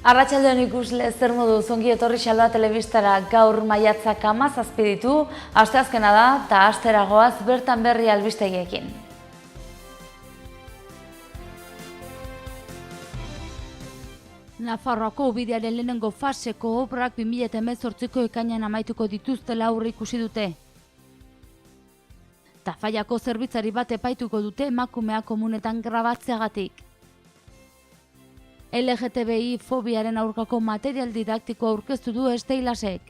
Arratsaldeon ikusle, zer moduz ongi etorri Xaloa telebistara. Gaur maiatzak 17 ditu, asteazkena da eta astera goaz bertan berri albistegiekin. Nafarroako ubidearen lehenengo faseko obrak 2018ko ekainean amaituko dituztela aurreikusi dute. Tafallako zerbitzari bat epaituko dute emakumea komunetan grabatzeagatik. LGTBI fobiaren aurkako material didaktiko aurkeztu du Esteilasek.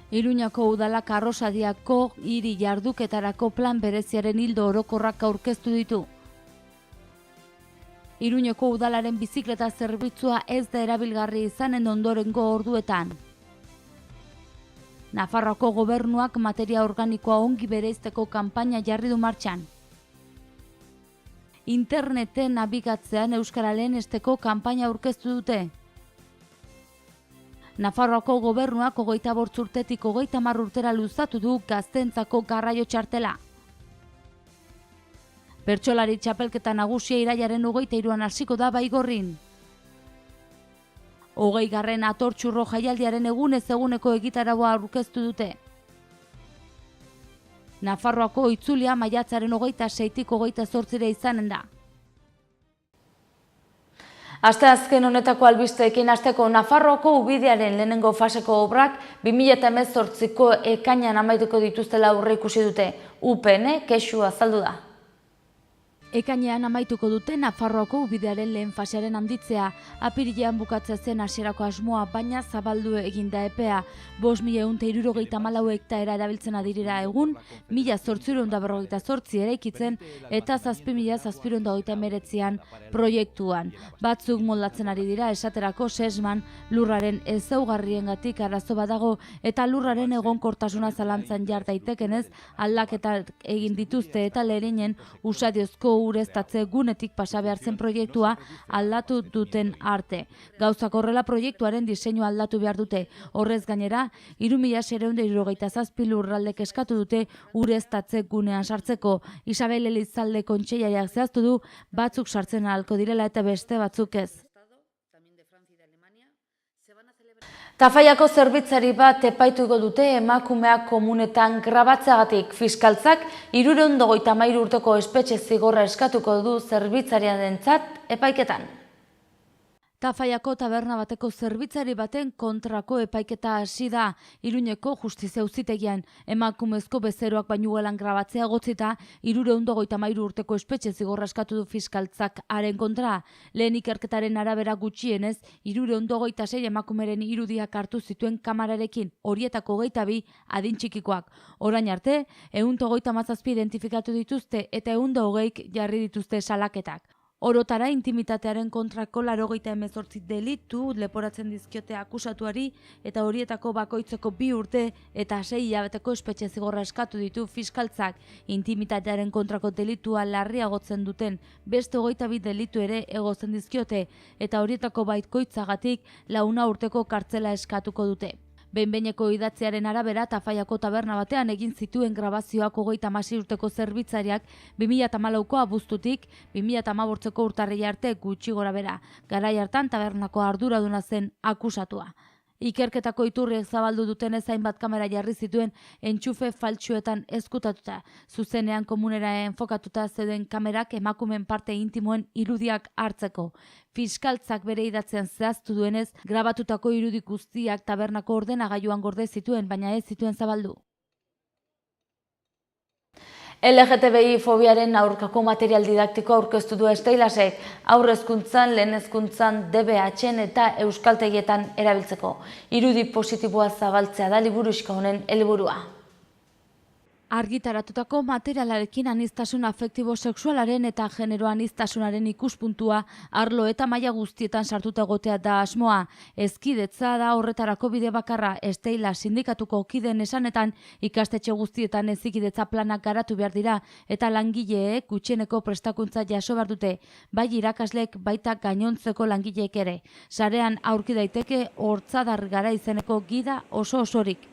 Iruñako udalak Arrosadiako hiri jarduketarako plan bereziaren ildo orokorrak aurkeztu ditu. Iruñeko udalaren bizikleta zerbitzua ez da erabilgarri izanen ondorengo orduetan. Nafarroako gobernuak materia organikoa ongi bereizteko kanpaina jarri du martxan. Interneten nabigatzean euskara lehenesteko kanpaina aurkeztu dute. Nafarroako gobernuak 25 urtetik 30 urtera luzatu du gazteentzako garraio txartela. Bertsolari txapelketa nagusia irailaren 23an hasiko da Baigorrin. 20. atortxurro jaialdiaren egunez eguneko egitaraua aurkeztu dute. Nafarroako itzulia maiatzaren 26tik 28 izanen da. Asteazken honetako albisteekin hasteko Nafarroako ubidearen lehenengo faseko obrak 2018ko ekainean amaituko dituztela aurreikusi dute. UPN kexu azaldu da. Ekainean amaituko dute Nafarroako ubidearen lehen fasearen handitzea. Apirilean bukatzea zen hasierako asmoa, baina zabaldu eginda epea. 5.164 hektarea erabiltzen adirira egun, 1.848 eraikitzen eta 7.729 proiektuan. Batzuk moldatzen ari dira, esaterako sesman lurraren ezaugarriengatik arazo badago eta lurraren egonkortasuna zalantzan jar daitekenez aldaketak egin dituzte eta Lerinen Usadiozko ureztatze gunetik pasa behar zen proiektua aldatu duten arte. Gauzak horrela proiektuaren diseinua aldatu behar dute. Horrez gainera, 3.677 lurraldek eskatu dute ureztatze gunean sartzeko. Isabel Elizalde kontseiariak zehaztu du batzuk sartzen ahalko direla eta beste batzuk ez. Tafallako zerbitzari bat epaituko dute emakumea komunetan grabatzeagatik. Fiskaltzak 353 urteko espetxe zigorra eskatuko du zerbitzariarentzat epaiketan. Tafallako taberna bateko zerbitzari baten kontrako epaiketa hasi da. Iruñeko justizia auzitegian emakumezko bezeroak bainuelan grabatzea egotzita 353 urteko espetxe zigorra eskatu du fiskaltzak haren kontra. Lehen ikerketaren arabera gutxienez 326 emakumeren irudiak hartu zituen kamararekin, horietako 22 adin txikikoak. Orain arte 137 identifikatu dituzte eta 120 jarri dituzte salaketak. Orotara intimitatearen kontrako 98 delitu leporatzen dizkiote akusatuari eta horietako bakoitzeko 2 urte eta 6 hilabeteko espetxe zigorra eskatu ditu fiskaltzak. Intimitatearen kontrako delitua larriagotzen duten beste 22 delitu ere egozten dizkiote eta horietako baikoitzagatik 4 urteko kartzela eskatuko dute. Behin-behineko idatziaren arabera Tafallako taberna batean egin zituen grabazioak 36 urteko zerbitzariak 2014ko abuztutik 2015ko urtarrila arte gutxi gorabehera. Garai hartan tabernako arduraduna zen akusatua. Ikerketako iturriek zabaldu dutenez hainbat kamera jarri zituen entxufe faltsuetan ezkutatuta. Zuzenean komunera enfokatuta zeuden kamerak emakumen parte intimoen irudiak hartzeko. Fiskaltzak bere idatzean zehaztu duenez, grabatutako irudi guztiak tabernako ordenagailuan gorde zituen, baina ez zituen zabaldu. LGTBI fobiaren aurkako material didaktiko aurkeztu du Esteilasek, haur-hezkuntzan, lehen hezkuntzan, DBH-en eta euskaltegietan erabiltzeko. Irudi positiboa zabaltzea da liburuxka honen helburua. Argitaratutako materialarekin aniztasun afektibo sexualaren eta genero aniztasunaren ikuspuntua arlo eta maila guztietan sartuta egotea da asmoa. Hezkidetza da horretarako bide bakarra. Esteilas sindikatuko kideen esanetan ikastetxe guztietan hezikidetza planak garatu behar dira eta langileek gutxieneko prestakuntza jaso behar dute, bai irakasleek baita gainontzeko langileek ere. Sarean aurki daiteke hortzadar gara izeneko gida oso osorik.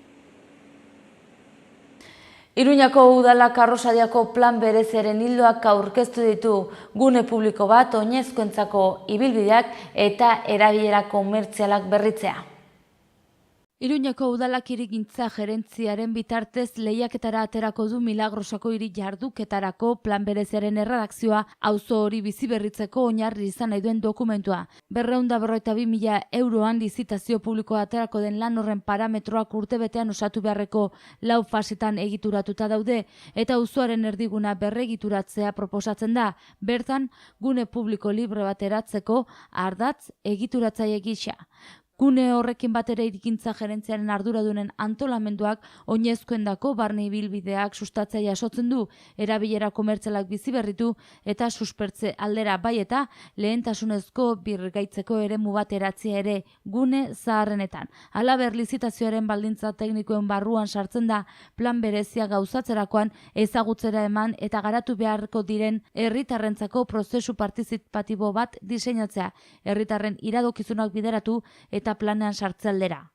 Iruñako udalak Arrosadiako plan bereziaren ildoak aurkeztu ditu gune publiko bat oinezkoentzako ibilbideak eta erabilera komertzialak berritzea. Iruñeko udalak hirigintza gerentziaren bitartez lehiaketara aterako du Milagrosako hiri jarduketarako plan bereziaren erredakzioa auzo hori bizi berritzeko oinarri izan nahi duen dokumentua. 252.000 euroan lizitazio publikoa aterako den lan horren parametroak urtebetean osatu beharreko 4 fasetan egituratuta daude eta auzoaren erdiguna berregituratzea proposatzen da. Bertan, gune publiko libre bat eratzeko ardatz egituratzaile gisa. Gune horrekin batera hirigintza gerentziaren arduradunen antolamenduak oinezkoendako barne ibilbideak sustatzea jasotzen du, erabilera komertzialak bizi berritu eta suspertze aldera bai eta lehentasunezko birgaitzeko eremu bat eratzea ere gune zaharrenetan. Halaber, lizitazioaren baldintza teknikoen barruan sartzen da plan berezia gauzatzerakoan ezagutzera eman eta garatu beharko diren herritarrentzako prozesu partizipatibo bat diseinatzea, herritarren iradokizunak bideratu eta planean sartze aldera.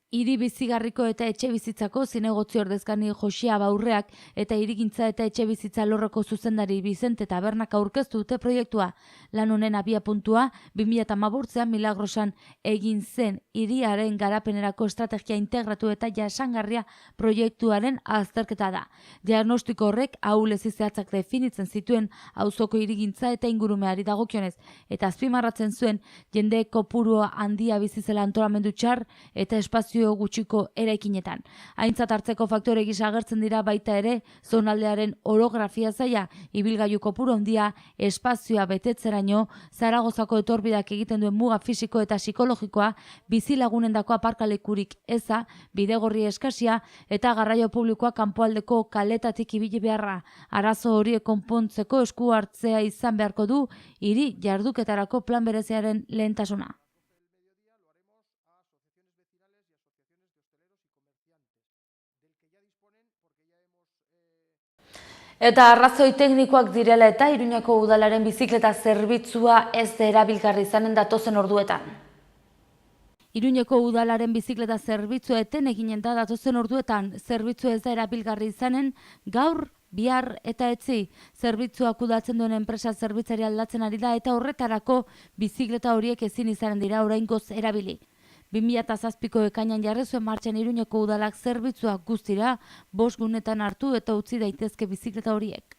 Hiri bizigarriko eta etxe bizitzako zinegotzi ordezkari Josia Baurreak eta hirigintza eta etxe bizitza alorreko zuzendari Bizente Tabernak aurkeztu dute proiektua. Lan honen abiapuntua 2015an Milagrosan egin zen hiriaren garapenerako estrategia integratu eta jasangarria proiektuaren azterketa da. Diagnostiko horrek ahulezi zehatzak definitzen zituen auzoko hirigintza eta ingurumeari dagokionez eta azpimarratzen zuen jende kopuru handia bizi zela antolamendu txar eta espazio gutxiko eraikinetan. Aintzat hartzeko faktore gisa agertzen dira baita ere zonaldearen orografia zaila, ibilgailu kopuru handia, espazioa betetzeraino, Zaragozako etorbideak egiten duen muga fisiko eta psikologikoa, bizilagunendako aparkalekurik eza, bidegorri eskasia eta garraio publikoa kanpoaldeko kaletatik ibili beharra. Arazo horiek konpontzeko esku hartzea izan beharko du hiri jarduketarako plan bereziaren lehentasuna. Eta arrazoi teknikoak direla eta Iruñeko udalaren bizikleta zerbitzua ez da erabilgarri izanen datozen orduetan. Iruñeko udalaren bizikleta zerbitzua eten eginen da datozen orduetan, zerbitzua ez da erabilgarri izanen gaur, bihar eta etzi. Zerbitzua kudeatzen duen enpresa zerbitzari aldatzen ari da eta horretarako bizikleta horiek ezin izanen dira oraingoz erabili. 2007ko ekainan jarri zuen martxan Iruñeko udalak zerbitzua guztira 5 gunetan hartu eta utzi daitezke bizikleta horiek.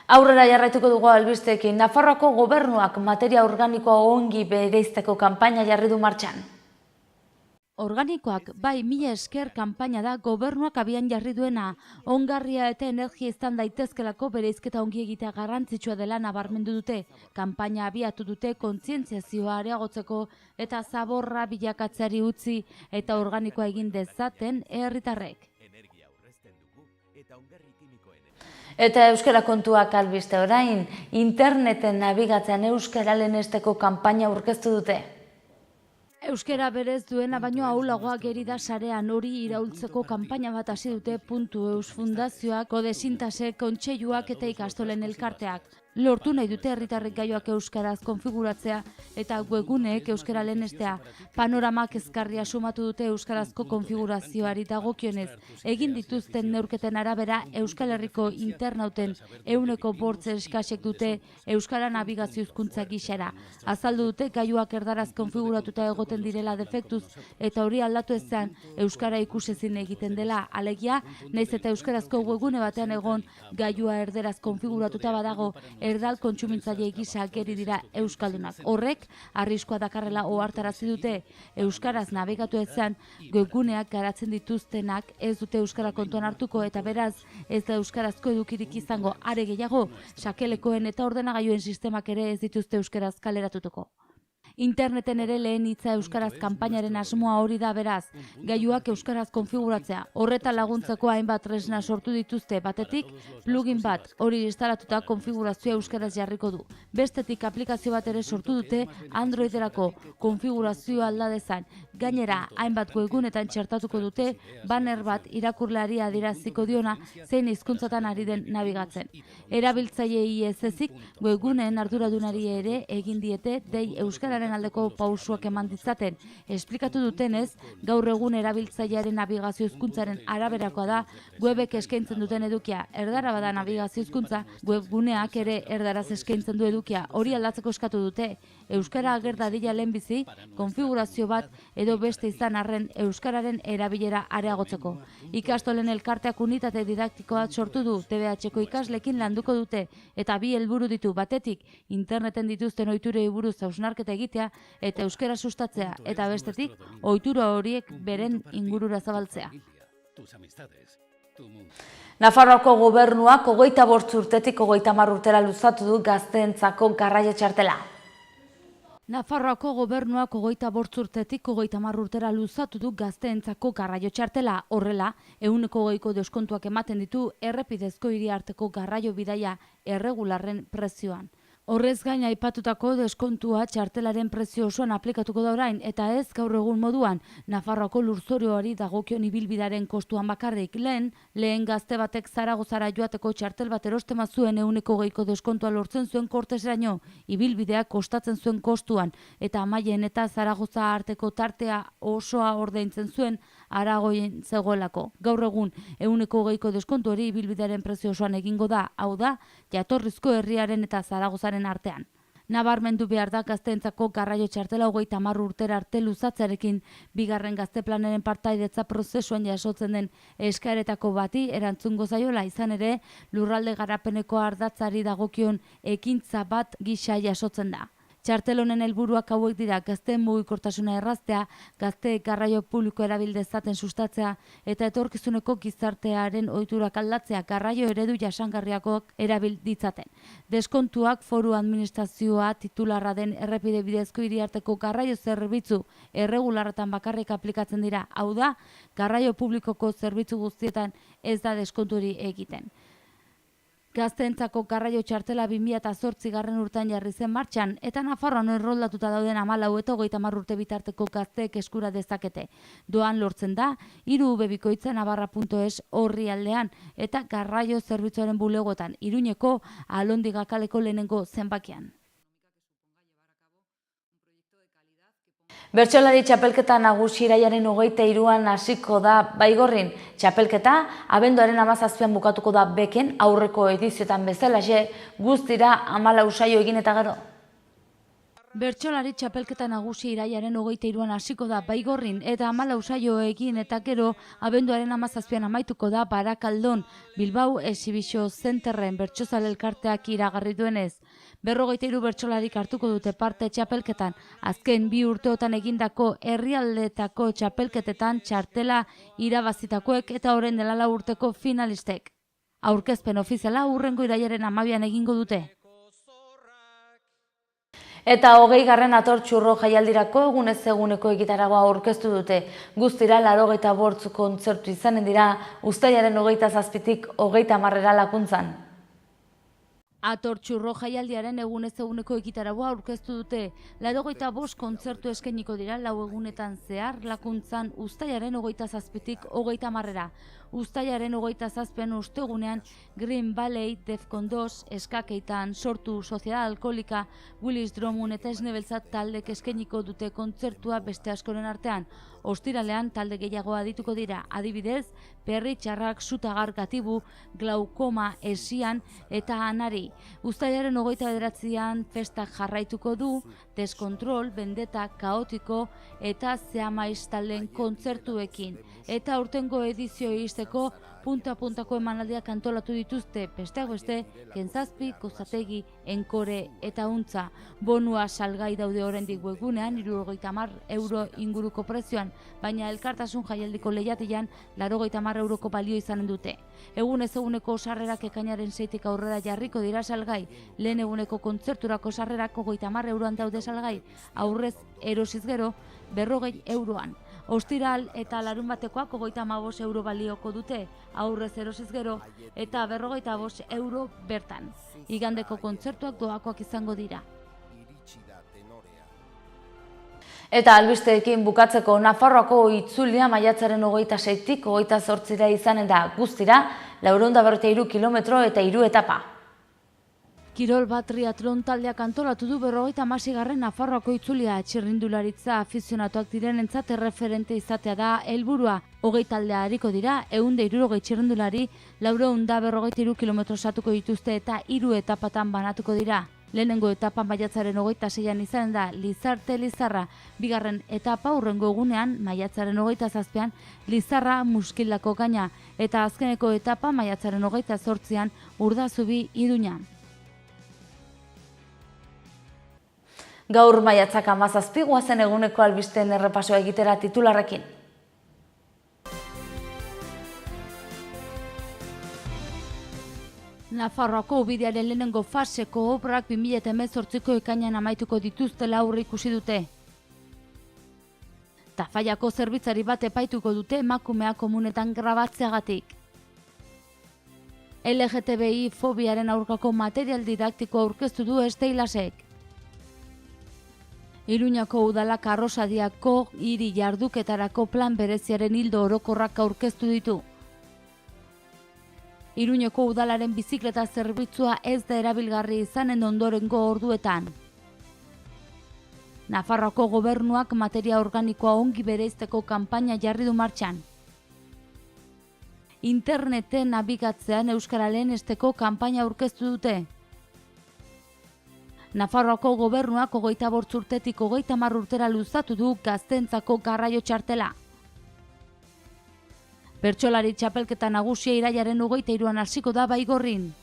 Aurrera jarraituko dugu albisteekin. Nafarroako gobernuak materia organikoa ongi bereizteko kanpaina jarri du martxan. Organikoak, bai, 1000 esker kanpaina da gobernuak abian jarri duena. Ongarria eta energia izan daitezkelako bereizketa ongi egitea garrantzitsua dela nabarmendu dute. Kanpaina abiatu dute kontzientziazioa areagotzeko eta zaborra bilakatzeari utzi eta organikoa egin dezaten herritarrek. Eta euskara kontuak albiste orain, interneten nabigatzean euskara lehenesteko kanpaina aurkeztu dute. Euskara berez duena baino ahulagoa geri da sarean hori iraultzeko kanpaina bat hasi dute .eus fundazioak, Kodesintase, kontseiluak eta ikastolen elkarteak. Lortu nahi dute herritarrek gaioak euskaraz konfiguratzea eta webguneek euskara lehenestea. Panoramak ezkarria sumatu dute euskarazko konfigurazioari dagokionez. Egin dituzten neurketen arabera Euskal Herriko internauten 100% eskasek dute euskara nabigazio hizkuntza gisara. Azaldu dute gaioak erdaraz konfiguratuta egoten direla defektuz eta hori aldatu ezean euskara ikusezin egiten dela. Alegia, nahiz eta euskarazko webgune batean egon gaioa erderaz konfiguratuta badago, erdal kontsumitzaile gisa geri dira euskaldunak. Horrek, arriskua dakarrela ohartarazi dute. Euskaraz nabigatu ezean, webguneak garatzen dituztenak ez dute euskara kontuan hartuko eta beraz ez da euskarazko edukirik izango. Are gehiago, sakelekoen eta ordenagailuen sistemak ere ez dituzte euskaraz kaleratutuko. Interneten ere lehen hitza euskaraz kanpainaren asmoa hori da beraz, gailuak euskaraz konfiguratzea. Horretan laguntzeko hainbat tresna sortu dituzte, batetik plugin bat, hori instalatuta konfigurazioa euskaraz jarriko du. Bestetik aplikazio bat ere sortu dute Androiderako konfigurazioa alda dezan. Gainera, hainbat webgunetan txertatuko dute banner bat irakurleari adieraziko diona zein hizkuntzatan ari den nabigatzen. Erabiltzaileei ez ezik webguneen arduradunari ere egin diete dei euskararen euskararen aldeko pausuak eman ditzaten. Esplikatu dutenez, gaur egun erabiltzailearen navigazio hizkuntzaren araberakoa da webek eskaintzen duten edukia. Erdara bada navigazio hizkuntza, webguneak ere erdaraz eskaintzen du edukia. Hori aldatzeko eskatu dute. Euskara ager dadila lehenbizi, konfigurazio bat edo beste izan arren euskararen erabilera areagotzeko. Ikastolen elkarteak unitate didaktikoa sortu du, TBH-ko ikaslekin landuko dute, eta bi helburu ditu: batetik, interneten dituzten ohiturei buruz hausnarketa egitea eta euskara sustatzea, eta bestetik, ohitura horiek beren ingurura zabaltzea. Nafarroako gobernuak 25 urtetik 30 urtera luzatu du gazteentzako garraio txartela. Nafarroako gobernuak 25 urtetik 30 urtera luzatu du gazteentzako garraio txartela. Horrela, 100% deskontuak ematen ditu errepidezko hiriarteko garraio bidaia erregularren prezioan. Horrez gain aipatutako deskontua txartelaren prezio osoan aplikatuko da orain, eta ez gaur egun moduan. Nafarroako lurzorioari dagokion ibilbidaren kostuan bakarrik. Lehen gazte batek Zaragozara joateko txartel bat erosten bazuen 100% deskontua lortzen zuen Korteseraino, ibilbideak kostatzen zuen kostuan, eta Amaien eta Zaragoza arteko tartea osoa ordaintzen zuen Aragoien zegoelako. Gaur egun 100% deskontu hori ibilbidearen prezio osoan egingo da, hau da, jatorrizko herriaren eta Zaragozaren artean. Nabarmendu behar da gazteentzako garraio txartela 30 urtera arte luzatzearekin bigarren gazte planaren partaidetza prozesuan jasotzen den eskaeretako bati erantzungo zaiola, izan ere lurralde garapeneko ardatzari dagokion ekintza bat gisa jasotzen da. Txartel honen helburuak hauek dira: gazteen mugikortasuna erraztea, gazteek garraio publiko erabil dezaten sustatzea eta etorkizuneko gizartearen ohiturak aldatzea, garraio eredu jasangarriakoak erabil ditzaten. Deskontuak foru administrazioa titularra den errepide bidezko hiriarteko garraio zerbitzu erregularretan bakarrik aplikatzen dira. Hau da, garraio publikoko zerbitzu guztietan ez da deskonturik egiten. Gazteentzako garraio txartela 2008 urtean jarri zen martxan, eta Nafarroan erroldatuta dauden 14 eta 30 urte bitarteko gazteek eskura dezakete. Doan lortzen da, 3ubebikoitza navarra.es orrialdean eta garraio zerbitzuaren bulegoetan, Iruñeko Alondigakaleko lehenengo zenbakian. Bertsolari txapelketa nagusi irailaren 23an hasiko da Baigorrin. Txapelketa abenduaren 17an bukatuko da Beken, aurreko edizioetan bezalaxe, guztira 14 saio egin eta gero. Bertsolari txapelketa nagusi irailaren 23an hasiko da Baigorrin eta 14 saio egin eta gero abenduaren 17an amaituko da Barakaldon, Bilbao Exhibition Centerren bertsozale elkarteak iragarri duenez. 43 bertsolarik hartuko dute parte txapelketan, azken 2 urteotan egindako herrialdeetako txapelketetan txartela irabazitakoek eta orain dela 4 urteko finalistek. Aurkezpen ofiziala hurrengo irailaren 12an egingo dute. Eta 20. atortxurro jaialdirako egunez eguneko egitaragoa aurkeztu dute. Guztira 85 kontzertu izanen dira, uztailaren 27tik 30 lakuntzan. Atortxurro jaialdiaren egunez eguneko egitaragoa aurkeztu dute. 85 kontzertu eskainiko dira 4 egunetan zehar lakuntzan, uztailaren 27tik 30. Uztailaren 27an ostegunean Green Valley, Defcon 2, Eskakeitan, Sortu, Sociedad Alkolika, Willis Dromun eta Esnebeltzat taldek eskainiko dute kontzertua beste askoren artean. Ostiralean talde gehiago adituko dira, adibidez, Perri Txarrak, Sutagar, Gatibu, Glaukoma, Esian eta Anari. Uztailaren 29an festak jarraituko du, Deskontrol, Bendeta, Kaotiko eta Zeamaiz taldeen kontzertuekin. Eta aurtengo edizio izteko punta-puntako emanaldiak antolatu dituzte, besteak beste, Kentzazpi, Kozategi, Enkore eta Untza. Bonua salgai daude oraindik webgunean 70 euro inguruko prezioan, baina elkartasun jaialdiko lehiatilan 80 euroko balio izanen dute. Egunez eguneko sarrerak ekainaren 6tik aurrera jarriko dira salgai, lehen eguneko kontzerturako sarrerak 30 euroan daude salgai, aurrez erosiz gero 40 euroan. Ostiral eta larunbatekoak 35 euro balioko dute, aurrez erosiz gero eta 45 euro bertan. Igandeko kontzertuak doakoak izango dira. Eta albisteekin bukatzeko, Nafarroako itzulia maiatzaren 26tik 28ra izanen da, guztira 443 kilometro eta 3 etapa. Kirol bat triatlon taldeak antolatu du 56. Nafarroako itzulia. Txirrindularitza afizionatuak direnentzat erreferente izatea da helburua. 20 taldea ariko dira, 160 txirrindulari, 453 kilometro osatuko dituzte eta 3 etapatan banatuko dira. Lehenengo etapa maiatzaren 26an izan da Lizarte-Lizarra, bigarren etapa hurrengo egunean maiatzaren 27an Lizarra Muskildako gaina, eta azkeneko etapa maiatzaren 28an Urdazubi-Iruña. Gaur maiatzak 17 goazen eguneko albisteen errepasoa egitera titularrekin. Nafarroako ubidearen lehenengo faseko obrak 2018ko ekainean amaituko dituztela aurreikusi dute. Tafallako zerbitzari bat epaituko dute emakumea komunetan grabatzeagatik. LGTBI fobiaren aurkako material didaktiko aurkeztu du Steilasek. Iruñako udalak Arrosadiako hiri jarduketarako plan bereziaren ildo orokorrak aurkeztu ditu. Iruñeko udalaren bizikleta zerbitzua ez da erabilgarri izanen ondorengo orduetan. Nafarroako gobernuak materia organikoa ongi bereizteko kanpaina jarri du martxan. Interneten nabigatzean euskara lehenesteko kanpaina aurkeztu dute. Nafarroako gobernuak 25 urtetik 30 urtera luzatu du gaztentzako garraio txartela. Bertsolari txapelketa nagusia irailaren 23an hasiko da Baigorrin.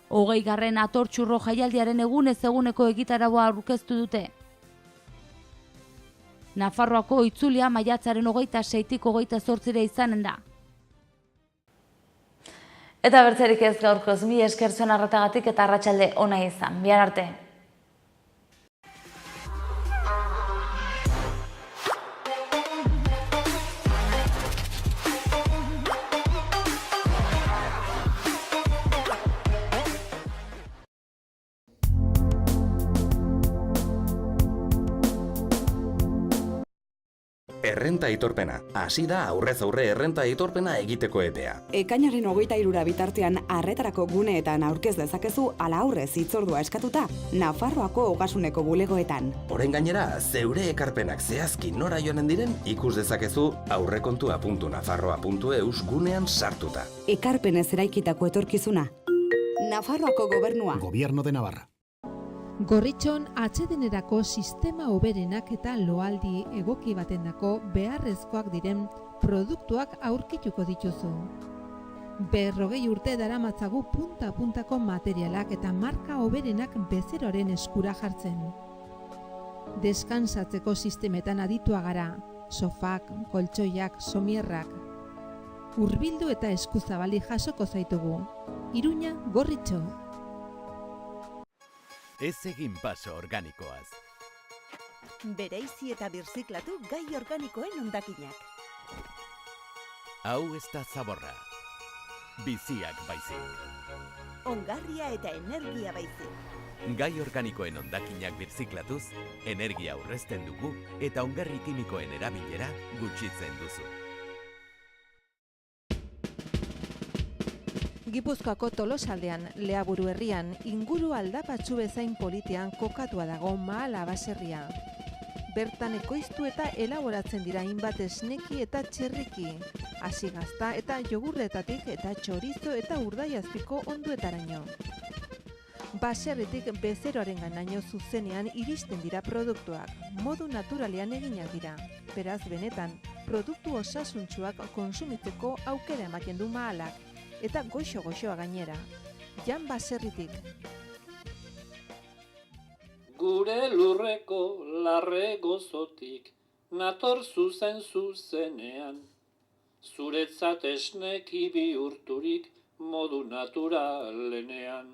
20. atortxurro jaialdiaren egunez eguneko egitaraua aurkeztu dute. Nafarroako itzulia maiatzaren 26tik 28ra izanen da. Eta bertzerik ez gaurkoz, mila esker zuen arretagatik eta arratsalde ona izan. Bihar arte. Errenta aitorpena. Hasi da aurrez aurre errenta aitorpena egiteko epea. Ekainaren 23 bitartean arretarako guneetan aurkez dezakezu ala aurrez hitzordua eskatuta Nafarroako Ogasuneko bulegoetan. Orain gainera, zeure ekarpenak zehazki nora joanen diren ikus dezakezu aurrekontua.nafarroa.eus gunean sartuta. Ekarpenez eraikitako etorkizuna. Nafarroako gobernua. Gobierno de Navarra. Gorritxon atsedenerako sistema hoberenak eta loaldi egoki batendako beharrezkoak diren produktuak aurkituko dituzu. 40 urte daramatzagu punta-puntako materialak eta marka hoberenak bezeroaren eskura jartzen. Deskansatzeko sistemetan aditua gara, sofak, koltsoiak, somierrak. Hurbildu eta eskuzabali jasoko zaitugu. Iruña, Gorritxo. Ez egin paso organikoaz. Bereizi eta birziklatu gai organikoen hondakinak. Hau ez da zaborra. Biziak baizik. Ongarria eta energia baizik. Gai organikoen hondakinak birziklatuz, energia aurrezten dugu eta ongarri kimikoen erabilera gutxitzen duzu. Gipuzkoako Tolosaldean, Leaburu herrian, inguru aldapatsu bezain politean kokatua dago Mahala baserria. Bertan ekoiztu eta elaboratzen dira hainbat esneki eta txerriki, hasi gazta eta jogurretatik eta txorizo eta urdaiazpiko onduetaraino. Baserritik bezeroaren ganaino zuzenean iristen dira produktuak, modu naturalean eginak dira. Beraz benetan, produktu osasuntsuak konsumitzeko aukera ematen du Mahalak. Eta goxo-goxoa gainera. Jan Baserritik. Gure lurreko larre gozotik, nator zuzenean. Zuretzat esneki bihurturik modu naturalenean.